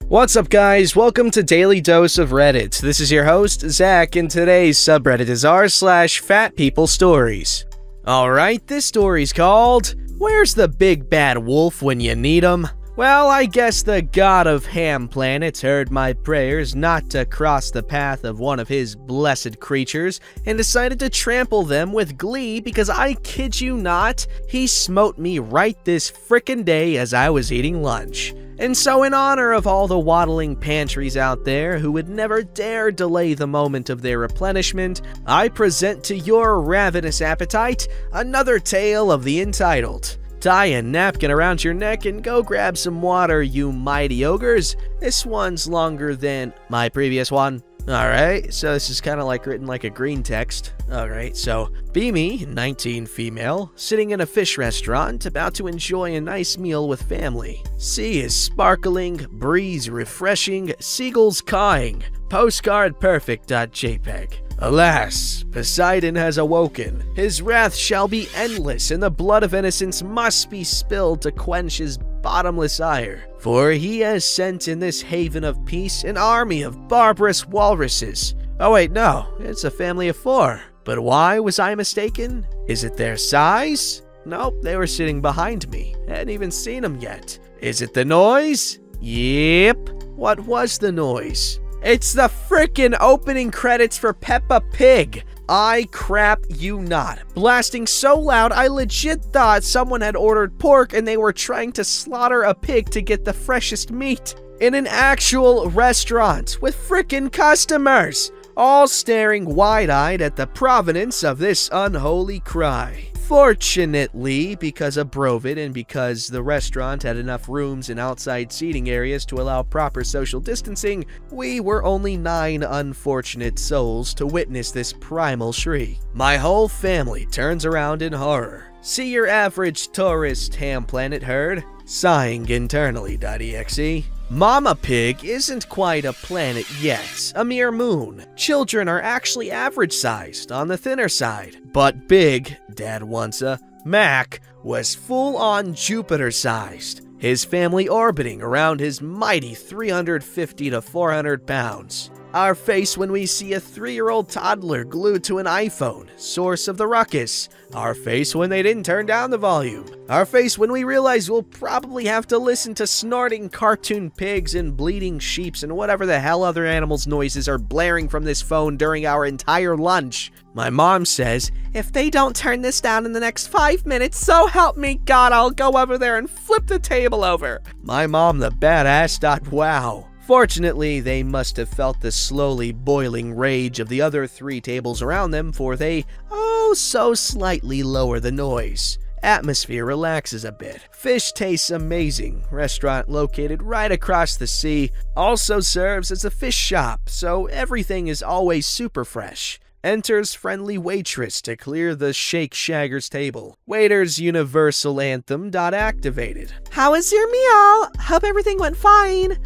What's up, guys? Welcome to Daily Dose of Reddit. This is your host, Zach, and today's subreddit is r/fatpeoplestories. Alright, this story's called, Where's the Big Bad Wolf When You Need Him? Well, I guess the god of Ham Planet heard my prayers not to cross the path of one of his blessed creatures and decided to trample them with glee because I kid you not, he smote me right this frickin' day as I was eating lunch. And so in honor of all the waddling pantries out there who would never dare delay the moment of their replenishment, I present to your ravenous appetite another tale of the entitled. Tie a napkin around your neck and go grab some water, you mighty ogres. This one's longer than my previous one. Alright, so this is kind of like written like a green text. Alright, so be me, 19 female, sitting in a fish restaurant about to enjoy a nice meal with family. Sea is sparkling, breeze refreshing, seagulls cawing, postcard perfect.jpg. Alas, Poseidon has awoken. His wrath shall be endless, and the blood of innocents must be spilled to quench his bottomless ire. For he has sent in this haven of peace an army of barbarous walruses. Oh wait, no, it's a family of 4. But why was I mistaken? Is it their size? Nope, they were sitting behind me. Hadn't even seen them yet. Is it the noise? Yep. What was the noise? It's the frickin' opening credits for Peppa Pig! I crap you not. Blasting so loud, I legit thought someone had ordered pork and they were trying to slaughter a pig to get the freshest meat. In an actual restaurant, with frickin' customers, all staring wide-eyed at the provenance of this unholy cry. Fortunately, because of Brovid and because the restaurant had enough rooms and outside seating areas to allow proper social distancing, we were only 9 unfortunate souls to witness this primal shriek. My whole family turns around in horror. See your average tourist Ham Planet herd? Sighing internally.exe. Mama Pig isn't quite a planet yet, a mere moon. Children are actually average-sized, on the thinner side. But Big, Dad wantsa, Mac, was full-on Jupiter-sized, his family orbiting around his mighty 350 to 400 pounds. Our face when we see a 3-year-old toddler glued to an iPhone, source of the ruckus. Our face when they didn't turn down the volume. Our face when we realize we'll probably have to listen to snorting cartoon pigs and bleeding sheeps and whatever the hell other animals' noises are blaring from this phone during our entire lunch. My mom says, if they don't turn this down in the next 5 minutes, so help me God, I'll go over there and flip the table over. My mom the badass. Wow. Fortunately, they must have felt the slowly boiling rage of the other 3 tables around them, for they, oh so slightly lower the noise. Atmosphere relaxes a bit. Fish tastes amazing. Restaurant located right across the sea. Also serves as a fish shop, so everything is always super fresh. Enters friendly waitress to clear the Shake Shagger's table. Waiter's universal anthem activated. How was your meal? Hope everything went fine.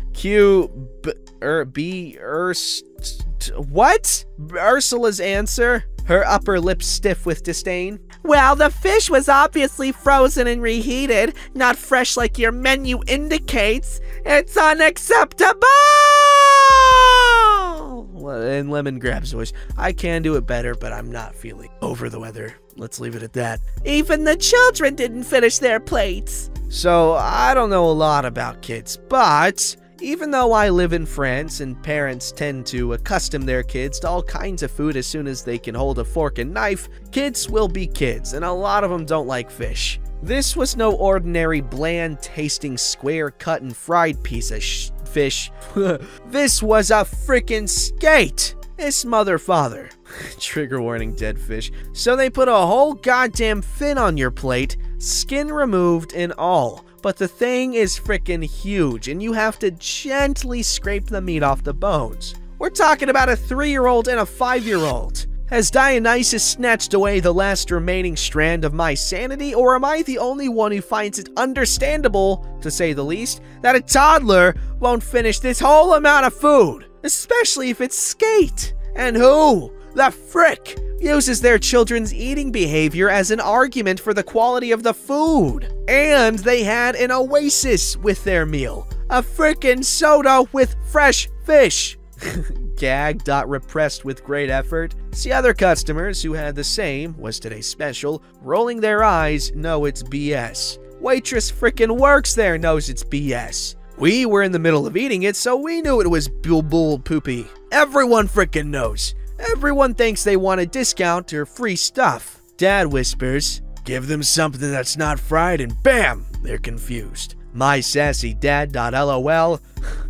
What? Ursula's answer? Her upper lip stiff with disdain. Well, the fish was obviously frozen and reheated, not fresh like your menu indicates. It's unacceptable! In Lemongrab's voice, I can do it better, but I'm not feeling over the weather. Let's leave it at that. Even the children didn't finish their plates. So, I don't know a lot about kids, but even though I live in France and parents tend to accustom their kids to all kinds of food as soon as they can hold a fork and knife, kids will be kids, and a lot of them don't like fish. This was no ordinary bland-tasting square-cut and fried piece of fish. This was a frickin' skate! This mother-father. Trigger warning, dead fish. So they put a whole goddamn fin on your plate, skin removed and all. But the thing is frickin' huge, and you have to gently scrape the meat off the bones. We're talking about a 3-year-old and a 5-year-old. Has Dionysus snatched away the last remaining strand of my sanity, or am I the only one who finds it understandable, to say the least, that a toddler won't finish this whole amount of food? Especially if it's skate. And who, the frick, uses their children's eating behavior as an argument for the quality of the food? And they had an oasis with their meal. A frickin' soda with fresh fish! Gag. Repressed with great effort. See, other customers who had the same "was today special" rolling their eyes know it's BS. Waitress frickin' works there, knows it's BS. We were in the middle of eating it, so we knew it was bull poopy. Everyone frickin' knows. Everyone thinks they want a discount or free stuff. Dad whispers, "Give them something that's not fried," and bam, they're confused. My sassy dad. LOL.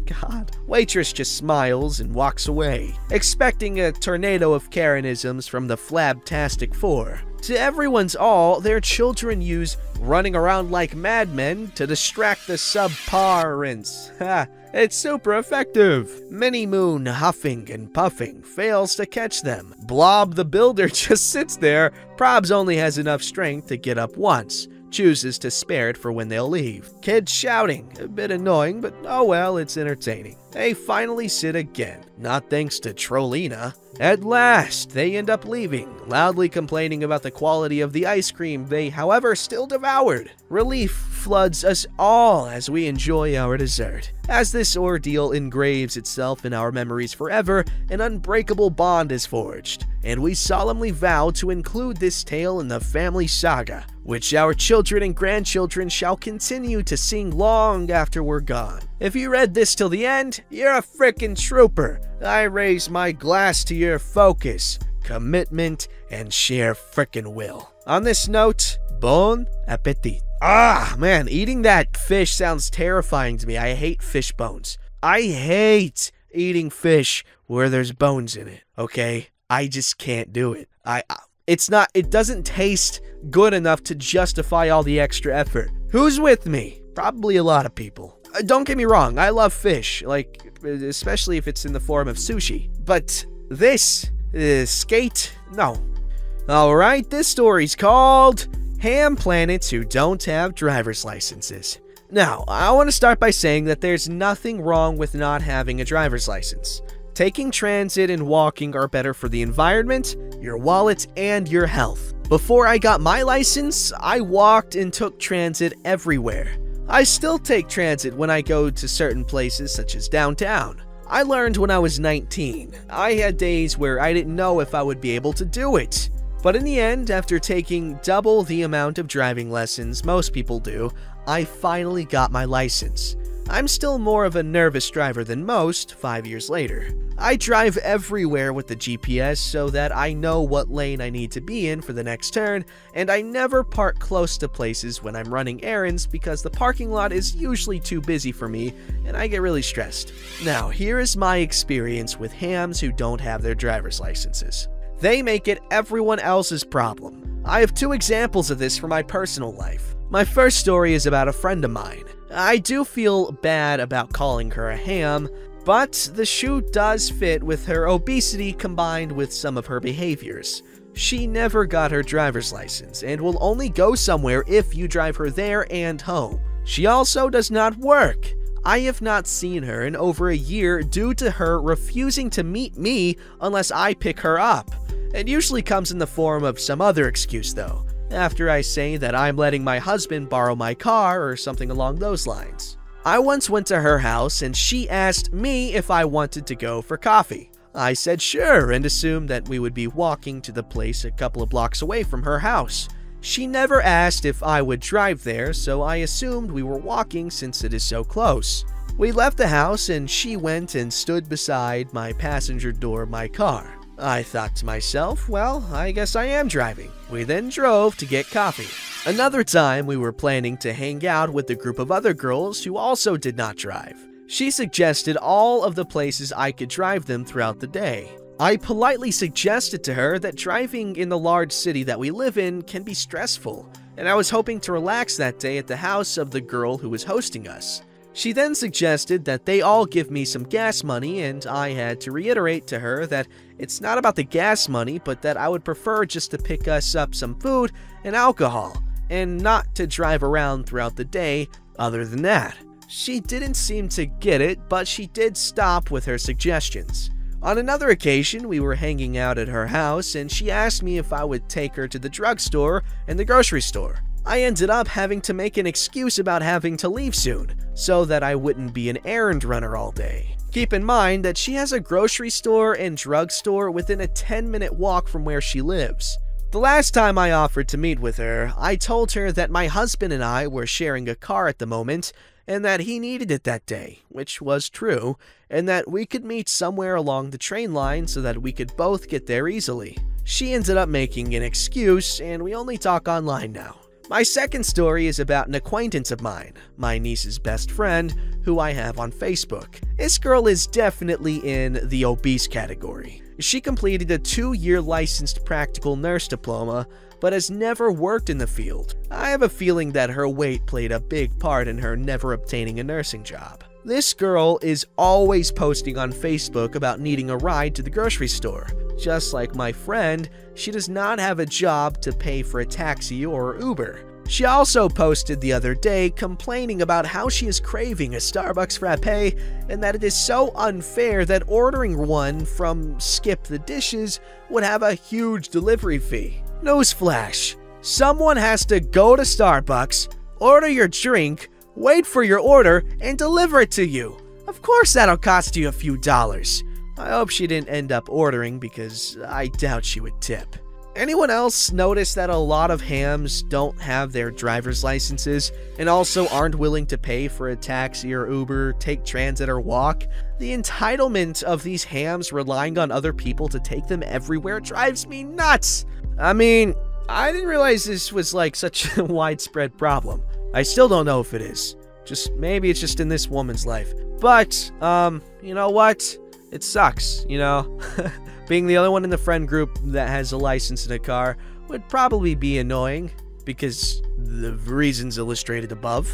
God. Waitress just smiles and walks away, expecting a tornado of Karenisms from the Flabtastic Four. To everyone's all, their children use running around like madmen to distract the subparents. Ha! It's super effective. Minnie Moon, huffing and puffing, fails to catch them. Blob the Builder just sits there. Probs only has enough strength to get up once. Chooses to spare it for when they'll leave. Kids shouting, a bit annoying, but oh well, it's entertaining. They finally sit again, not thanks to Trollina. At last, they end up leaving, loudly complaining about the quality of the ice cream they, however, still devoured. Relief floods us all as we enjoy our dessert. As this ordeal engraves itself in our memories forever, an unbreakable bond is forged, and we solemnly vow to include this tale in the family saga, which our children and grandchildren shall continue to sing long after we're gone. If you read this till the end, you're a frickin' trooper. I raise my glass to your focus, commitment, and sheer frickin' will. On this note, bon appetit. Ah, man, eating that fish sounds terrifying to me. I hate fish bones. I hate eating fish where there's bones in it, okay? I just can't do it. It doesn't taste good enough to justify all the extra effort. Who's with me? Probably a lot of people. Don't get me wrong, I love fish, like, especially if it's in the form of sushi. But this, skate, no. Alright, this story's called Ham Planets Who Don't Have Driver's Licenses. Now, I want to start by saying that there's nothing wrong with not having a driver's license. Taking transit and walking are better for the environment, your wallet, and your health. Before I got my license, I walked and took transit everywhere. I still take transit when I go to certain places such as downtown. I learned when I was 19. I had days where I didn't know if I would be able to do it. But in the end, after taking double the amount of driving lessons most people do, I finally got my license. I'm still more of a nervous driver than most 5 years later. I drive everywhere with the GPS so that I know what lane I need to be in for the next turn, and I never park close to places when I'm running errands because the parking lot is usually too busy for me and I get really stressed. Now, here is my experience with hams who don't have their driver's licenses. They make it everyone else's problem. I have 2 examples of this from my personal life. My first story is about a friend of mine. I do feel bad about calling her a ham, but the shoe does fit with her obesity combined with some of her behaviors. She never got her driver's license and will only go somewhere if you drive her there and home. She also does not work. I have not seen her in over a year due to her refusing to meet me unless I pick her up. It usually comes in the form of some other excuse though, after I say that I'm letting my husband borrow my car or something along those lines. I once went to her house and she asked me if I wanted to go for coffee. I said sure and assumed that we would be walking to the place a couple of blocks away from her house. She never asked if I would drive there, so I assumed we were walking since it is so close. We left the house and she went and stood beside my passenger door of my car. I thought to myself, well, I guess I am driving. We then drove to get coffee. Another time, we were planning to hang out with a group of other girls who also did not drive. She suggested all of the places I could drive them throughout the day. I politely suggested to her that driving in the large city that we live in can be stressful, and I was hoping to relax that day at the house of the girl who was hosting us. She then suggested that they all give me some gas money, and I had to reiterate to her that it's not about the gas money, but that I would prefer just to pick us up some food and alcohol, and not to drive around throughout the day other than that. She didn't seem to get it, but she did stop with her suggestions. On another occasion, we were hanging out at her house, and she asked me if I would take her to the drugstore and the grocery store. I ended up having to make an excuse about having to leave soon, so that I wouldn't be an errand runner all day. Keep in mind that she has a grocery store and drugstore within a 10-minute walk from where she lives. The last time I offered to meet with her, I told her that my husband and I were sharing a car at the moment, and that he needed it that day, which was true, and that we could meet somewhere along the train line so that we could both get there easily. She ended up making an excuse, and we only talk online now. My second story is about an acquaintance of mine, my niece's best friend, who I have on Facebook. This girl is definitely in the obese category. She completed a 2-year licensed practical nurse diploma, but has never worked in the field. I have a feeling that her weight played a big part in her never obtaining a nursing job. This girl is always posting on Facebook about needing a ride to the grocery store. Just like my friend, she does not have a job to pay for a taxi or Uber. She also posted the other day complaining about how she is craving a Starbucks frappe and that it is so unfair that ordering one from Skip the Dishes would have a huge delivery fee. Newsflash: someone has to go to Starbucks, order your drink, wait for your order, and deliver it to you. Of course that'll cost you a few dollars. I hope she didn't end up ordering because I doubt she would tip. Anyone else notice that a lot of hams don't have their driver's licenses and also aren't willing to pay for a taxi or Uber, take transit, or walk? The entitlement of these hams relying on other people to take them everywhere drives me nuts! I mean, I didn't realize this was like such a widespread problem. I still don't know if it is. Maybe it's just in this woman's life. But, you know what? It sucks, you know? Being the other one in the friend group that has a license in a car would probably be annoying because the reasons illustrated above.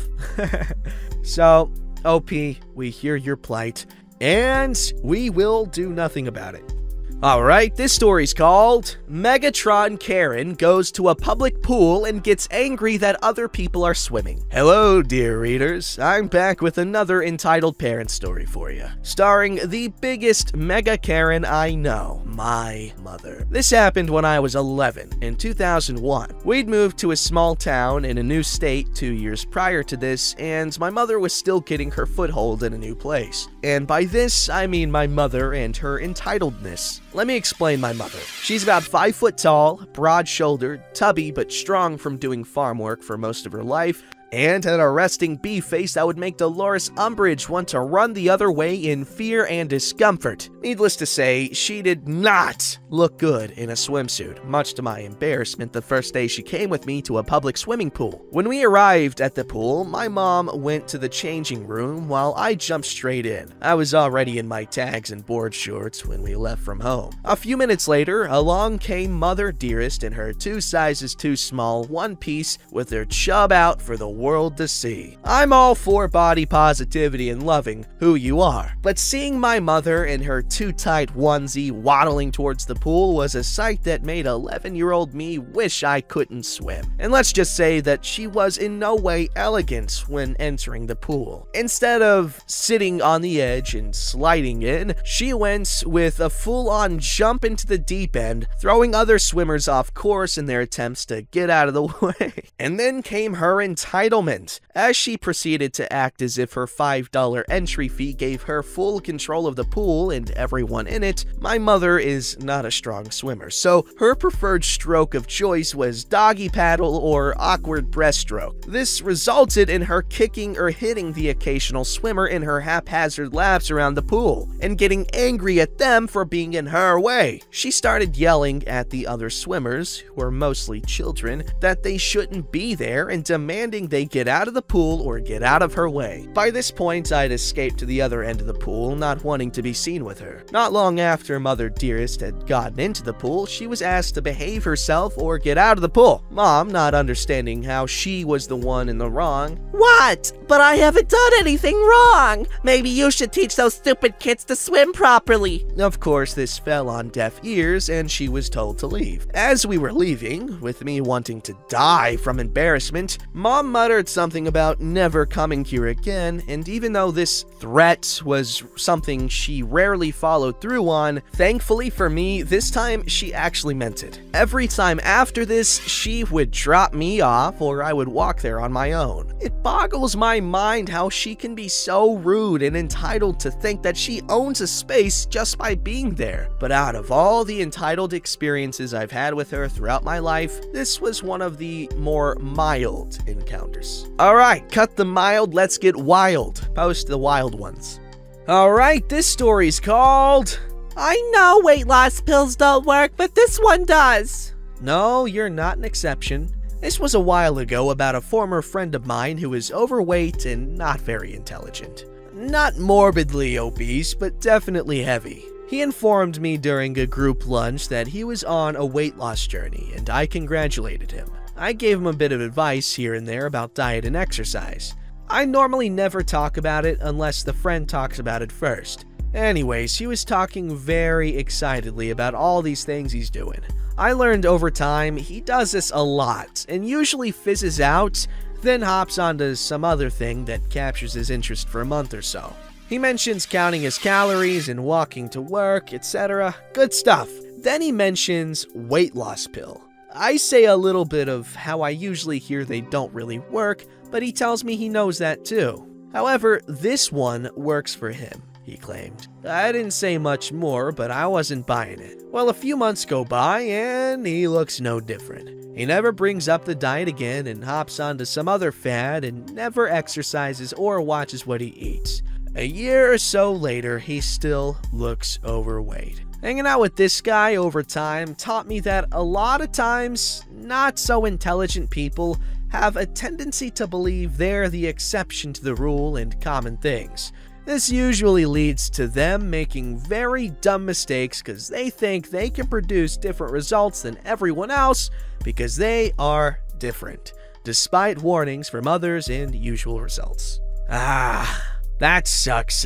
So, OP, we hear your plight, and we will do nothing about it. Alright, this story's called Megatron Karen Goes to a Public Pool and Gets Angry That Other People Are Swimming. Hello, dear readers. I'm back with another entitled parent story for you, starring the biggest Mega Karen I know, my mother. This happened when I was 11, in 2001. We'd moved to a small town in a new state 2 years prior to this, and my mother was still getting her foothold in a new place. And by this, I mean my mother and her entitledness. Let me explain my mother. She's about 5 foot tall, broad-shouldered, tubby but strong from doing farm work for most of her life, and had a resting bee face that would make Dolores Umbridge want to run the other way in fear and discomfort. Needless to say, she did not look good in a swimsuit, much to my embarrassment the first day she came with me to a public swimming pool. When we arrived at the pool, my mom went to the changing room while I jumped straight in. I was already in my tags and board shorts when we left from home. A few minutes later, along came Mother Dearest in her 2 sizes too small one piece with her chub out for the world to see. I'm all for body positivity and loving who you are, but seeing my mother in her too tight onesie waddling towards the pool was a sight that made 11-year-old me wish I couldn't swim. And let's just say that she was in no way elegant when entering the pool. Instead of sitting on the edge and sliding in, she went with a full-on jump into the deep end, throwing other swimmers off course in their attempts to get out of the way. And then came her entitlement, as she proceeded to act as if her $5 entry fee gave her full control of the pool and everyone in it. My mother is not a strong swimmer, so her preferred stroke of choice was doggy paddle or awkward breaststroke. This resulted in her kicking or hitting the occasional swimmer in her haphazard laps around the pool, and getting angry at them for being in her way. She started yelling at the other swimmers, who were mostly children, that they shouldn't be there and demanding they get out of the pool or get out of her way. By this point, I'd escaped to the other end of the pool, not wanting to be seen with her. Not long after Mother Dearest had gotten into the pool, she was asked to behave herself or get out of the pool. Mom, not understanding how she was the one in the wrong. What? But I haven't done anything wrong. Maybe you should teach those stupid kids to swim properly. Of course, this fell on deaf ears and she was told to leave. As we were leaving, with me wanting to die from embarrassment, Mom muttered muttered something about never coming here again, and even though this threat was something she rarely followed through on, thankfully for me, this time she actually meant it. Every time after this, she would drop me off or I would walk there on my own. It boggles my mind how she can be so rude and entitled to think that she owns a space just by being there. But out of all the entitled experiences I've had with her throughout my life, this was one of the more mild encounters. Alright, cut the mild, let's get wild. Post the wild ones. Alright, this story's called... I know weight loss pills don't work, but this one does. No, you're not an exception. This was a while ago about a former friend of mine who is overweight and not very intelligent. Not morbidly obese, but definitely heavy. He informed me during a group lunch that he was on a weight loss journey, and I congratulated him. I gave him a bit of advice here and there about diet and exercise. I normally never talk about it unless the friend talks about it first. Anyways, he was talking very excitedly about all these things he's doing. I learned over time he does this a lot and usually fizzes out, then hops onto some other thing that captures his interest for a month or so. He mentions counting his calories and walking to work, etc. Good stuff. Then he mentions weight loss pill. I say a little bit of how I usually hear they don't really work, but he tells me he knows that too. However, this one works for him, he claimed. I didn't say much more, but I wasn't buying it. Well, a few months go by, and he looks no different. He never brings up the diet again and hops onto some other fad and never exercises or watches what he eats. A year or so later, he still looks overweight. Hanging out with this guy over time taught me that a lot of times, not so intelligent people have a tendency to believe they're the exception to the rule in common things. This usually leads to them making very dumb mistakes because they think they can produce different results than everyone else because they are different, despite warnings from others and usual results. That sucks.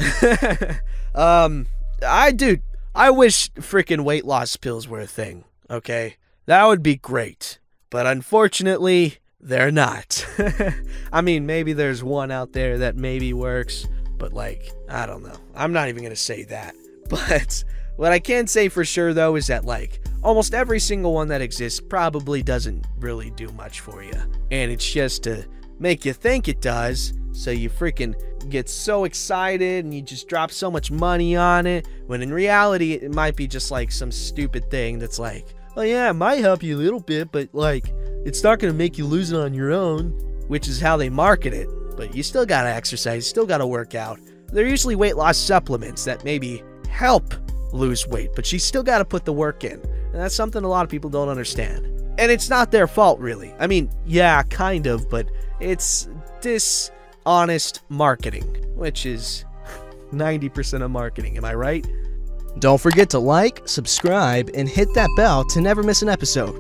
I wish freaking weight loss pills were a thing, okay? That would be great. But unfortunately, they're not. I mean, maybe there's one out there that maybe works, but like, I don't know. I'm not even gonna say that. But what I can say for sure though is that like, almost every single one that exists probably doesn't really do much for you. And it's just to make you think it does, so you freaking get so excited and you just drop so much money on it, when in reality it might be just like some stupid thing that's like, oh yeah, it might help you a little bit, but like, it's not gonna make you lose it on your own, which is how they market it. But you still gotta exercise, still gotta work out. They're usually weight loss supplements that maybe help lose weight, but you still gotta put the work in. And that's something a lot of people don't understand. And it's not their fault, really. I mean, yeah, kind of, but it's dishonest marketing, which is 90% of marketing, am I right? Don't forget to like, subscribe, and hit that bell to never miss an episode.